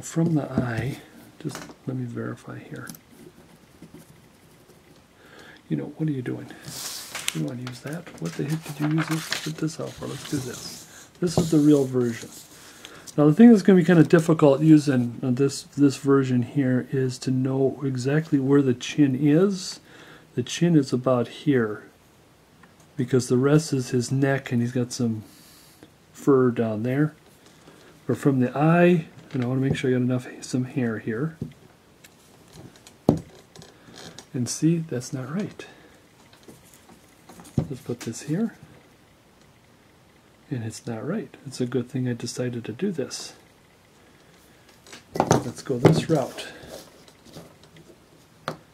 from the eye, just let me verify here. You know, what are you doing? You want to use that? What the heck did you use this? Put this out for? Let's do this. This is the real version. Now the thing that's going to be kind of difficult using this version here is to know exactly where the chin is. The chin is about here, because the rest is his neck and he's got some fur down there. But from the eye, and I want to make sure I got some hair here. And see, that's not right. Let's put this here. And it's not right. It's a good thing I decided to do this. Let's go this route.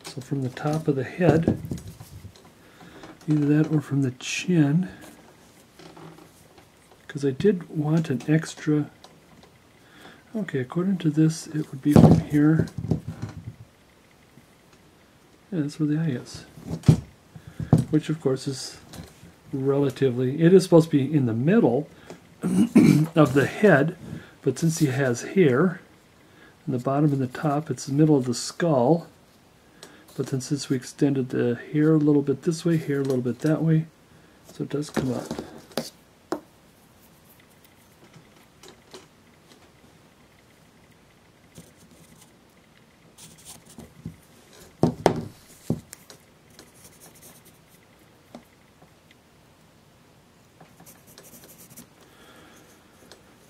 So from the top of the head, either that or from the chin, because I did want an extra. Okay, according to this, it would be from here. Yeah, that's where the eye is. Which, of course, is relatively... It is supposed to be in the middle of the head, but since he has hair, in the bottom and the top, it's the middle of the skull. But then since we extended the hair a little bit this way, hair a little bit that way, so it does come up.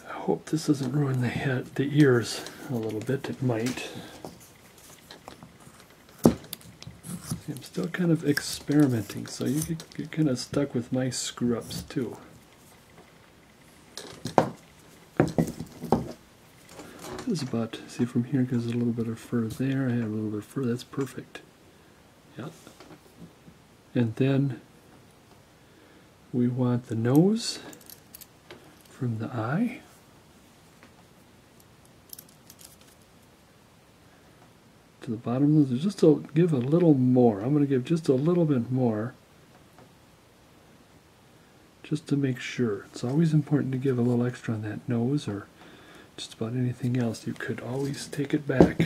I hope this doesn't ruin the ears a little bit. It might. I'm still kind of experimenting, so you get kind of stuck with my screw-ups too. This is about, see from here, because there's a little bit of fur there. I have a little bit of fur. That's perfect. Yeah. And then we want the nose from the eye. To the bottom of the nose, just to give a little more. I'm going to give just a little bit more, just to make sure. It's always important to give a little extra on that nose, or just about anything else. You could always take it back.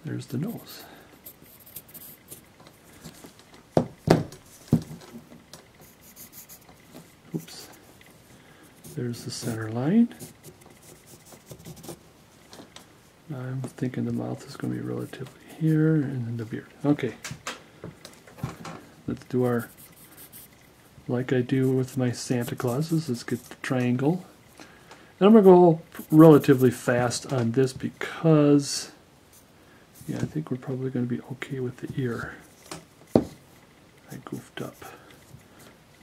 There's the nose. Oops. There's the center line. I'm thinking the mouth is going to be relatively here, and then the beard. Okay. Let's do our, like I do with my Santa Clauses, let's get the triangle. And I'm going to go relatively fast on this because, yeah, I think we're probably going to be okay with the ear. I goofed up.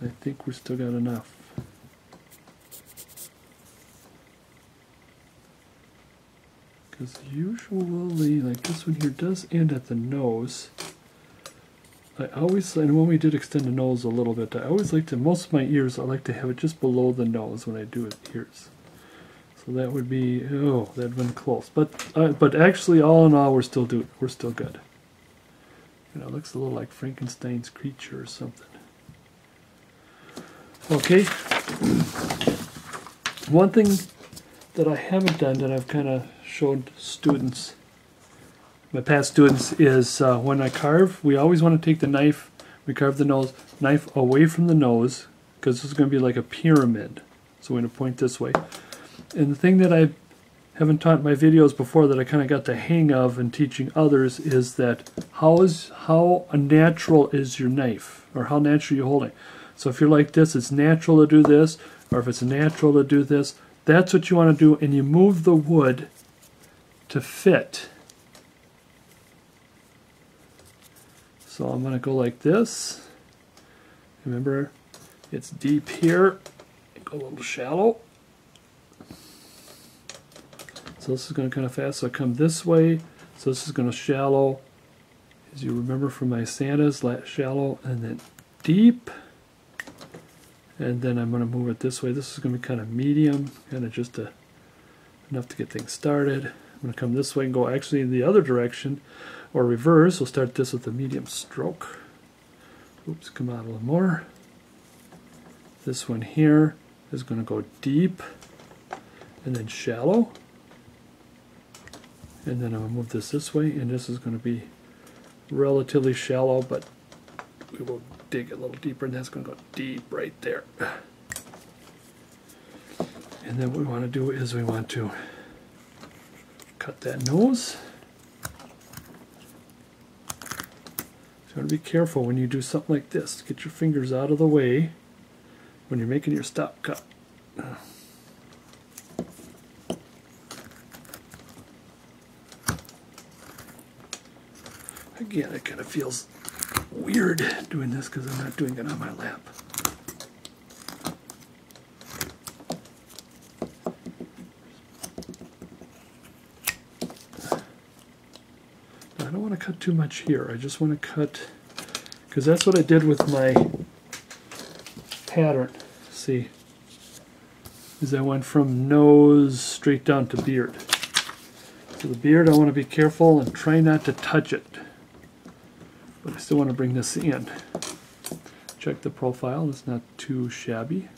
I think we're still got enough. Because usually, like this one here does end at the nose. I always, and when we did extend the nose a little bit, I always like to, most of my ears, I like to have it just below the nose when I do it ears. So that would be, oh, that'd been close. But actually, all in all, we're still good. You know, it looks a little like Frankenstein's creature or something. Okay. One thing that I haven't done that I've kind of showed students, my past students, is when I carve, we always want to take the knife, we carve the knife away from the nose, because this is going to be like a pyramid. So we're going to point this way. And the thing that I haven't taught in my videos before that I kind of got the hang of in teaching others is that how natural is your knife, or how natural you're holding. So if you're like this, it's natural to do this, or if it's natural to do this, that's what you want to do, and you move the wood to fit. So I'm going to go like this. Remember, it's deep here. Go a little shallow. So this is going to kind of fast. So I come this way. So this is going to shallow. As you remember from my Santas, shallow and then deep. And then I'm going to move it this way. This is going to be kind of medium, kind of just enough to get things started. I'm going to come this way and go actually in the other direction, or reverse. We'll start this with a medium stroke. Oops, come out a little more. This one here, is going to go deep and then shallow. And then I'm going to move this way, and this is going to be relatively shallow, but we will dig a little deeper, and that's going to go deep right there. And then what we want to do is we want to cut that nose. So you want to be careful when you do something like this. Get your fingers out of the way when you're making your stop cut. Again, it kind of feels weird doing this because I'm not doing it on my lap. Now, I don't want to cut too much here. I just want to cut, because that's what I did with my pattern. See, is I went from nose straight down to beard. So the beard, I want to be careful and try not to touch it. But I still want to bring this in. Check the profile, it's not too shabby.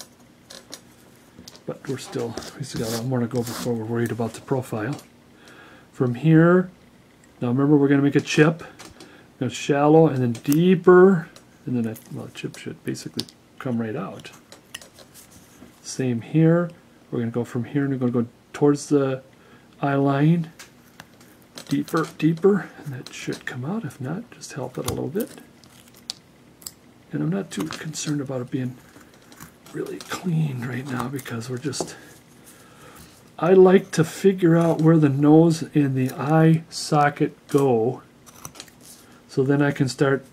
But we still got a lot more to go before we're worried about the profile. From here, now remember we're going to make a chip. Go shallow and then deeper, and then the chip should basically come right out. Same here. We're going to go from here and we're going to go towards the eye line. Deeper, deeper, and that should come out. If not, just help it a little bit. And I'm not too concerned about it being really clean right now because I like to figure out where the nose and the eye socket go so then I can start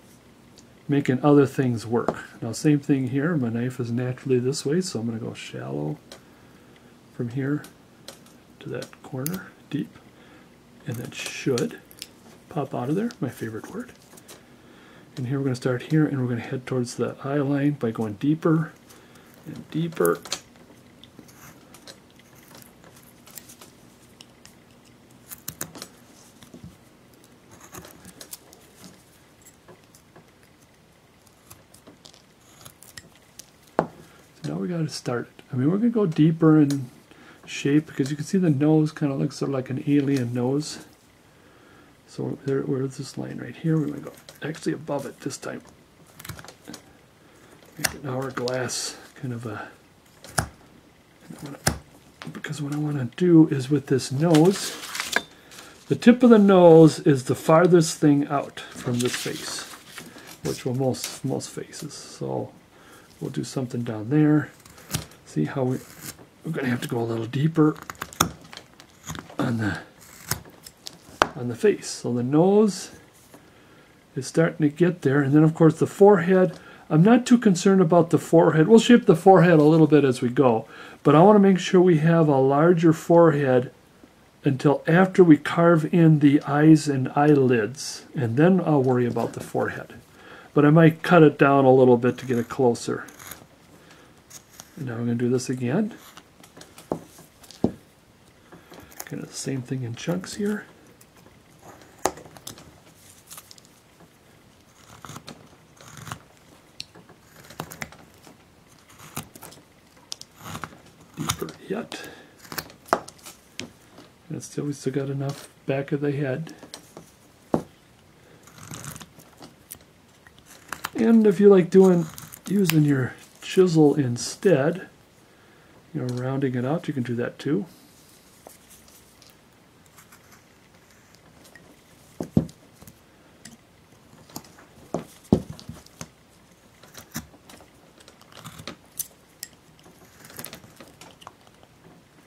making other things work. Now same thing here, my knife is naturally this way, so I'm going to go shallow from here to that corner, deep. And that should pop out of there, my favorite word. And here we're going to start here, and we're going to head towards the eye line by going deeper and deeper. So now we got to start it. I mean, we're going to go deeper in shape because you can see the nose kind of looks sort of like an alien nose. So where's this line right here? We're going to go actually above it this time. Make an hourglass kind of a. Because what I want to do is with this nose, the tip of the nose is the farthest thing out from this face, which will most faces. So we'll do something down there. See how we're going to have to go a little deeper on the face. So the nose is starting to get there, and then of course the forehead. I'm not too concerned about the forehead. We'll shape the forehead a little bit as we go, but I want to make sure we have a larger forehead until after we carve in the eyes and eyelids, and then I'll worry about the forehead. But I might cut it down a little bit to get it closer. And now we're going to do this again. Kind of the same thing in chunks here. Deeper yet. And we still got enough back of the head. And if you like using your chisel instead, rounding it out, you can do that too.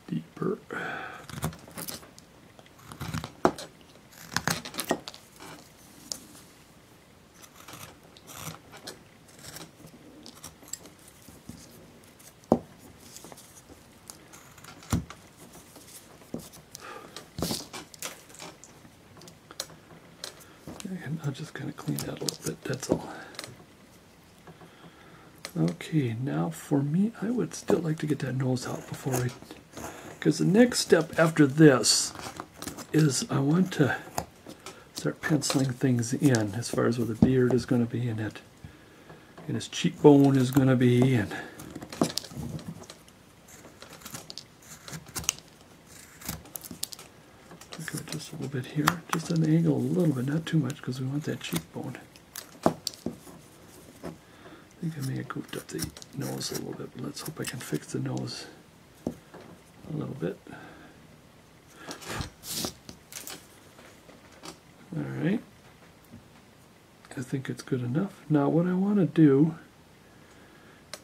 Deeper. And I'll just kind of clean that a little bit, that's all. Okay, now for me, I would still like to get that nose out before because the next step after this is I want to start penciling things in as far as where the beard is going to be and his cheekbone is going to be. And through it just a little bit here, just an angle a little bit, not too much, because we want that cheekbone. I think I may have goofed up the nose a little bit, but let's hope I can fix the nose a little bit. Alright, I think it's good enough. Now what I want to do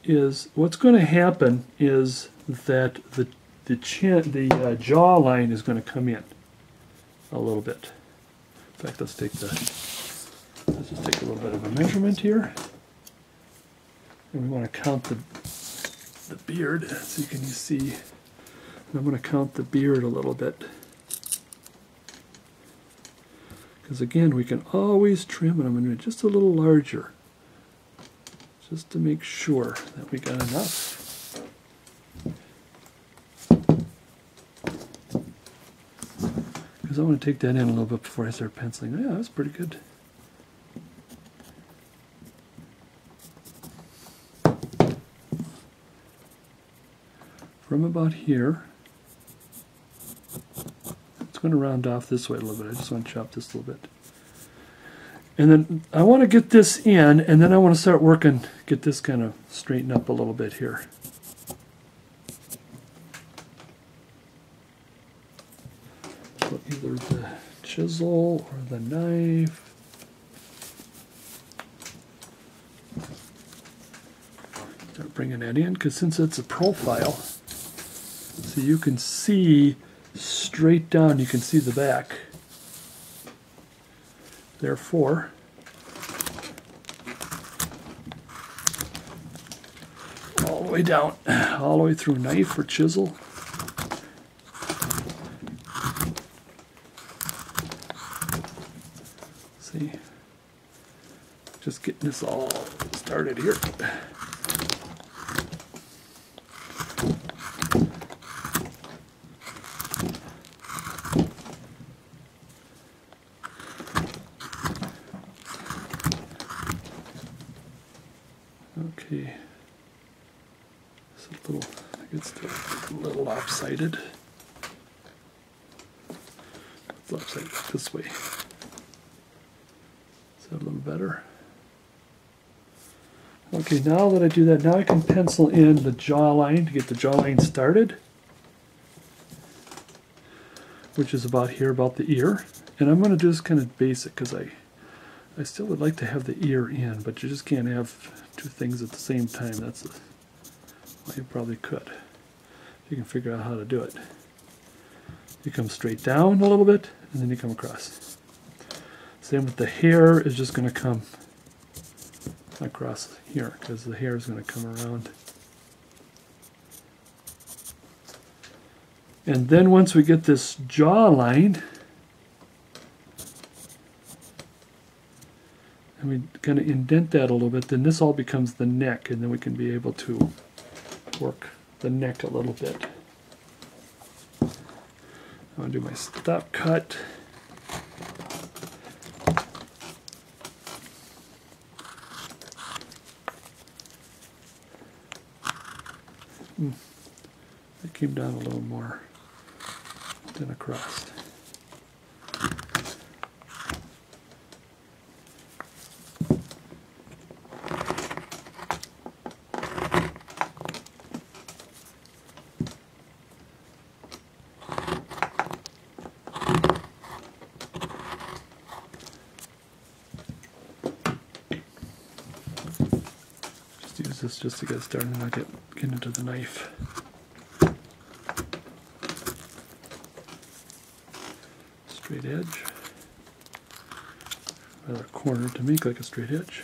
is, what's going to happen is that the jawline is going to come in a little bit. In fact, let's just take a little bit of a measurement here. And we want to count the beard, so you can see. And I'm going to count the beard a little bit. Because again, we can always trim, and I'm going to do it just a little larger, just to make sure that we got enough. Because I want to take that in a little bit before I start penciling. Yeah, that's pretty good. From about here, it's going to round off this way a little bit. I just want to chop this a little bit. And then I want to get this in, and then I want to start working, get this kind of straightened up a little bit here. So either the chisel or the knife. Start bringing that in, because since it's a profile, so you can see straight down, you can see the back. Therefore, all the way down, all the way through knife or chisel. See, just getting this all started here. Okay, it's a little, it's a little lopsided. It's lopsided this way. Is that a little better? Okay, now that I do that, now I can pencil in the jawline to get the jawline started, which is about here, about the ear. And I'm going to do this kind of basic, because I still would like to have the ear in, but you just can't have two things at the same time. That's well, you probably could. You can figure out how to do it. You come straight down a little bit, and then you come across. Same with the hair, is just going to come across here, because the hair is going to come around. And then once we get this jawline, and we kind of indent that a little bit, then this all becomes the neck, and then we can be able to work the neck a little bit. I'm going to do my stop cut. It came down a little more than across. Use this just to get started and not get into the knife. Straight edge. Another corner to make like a straight edge.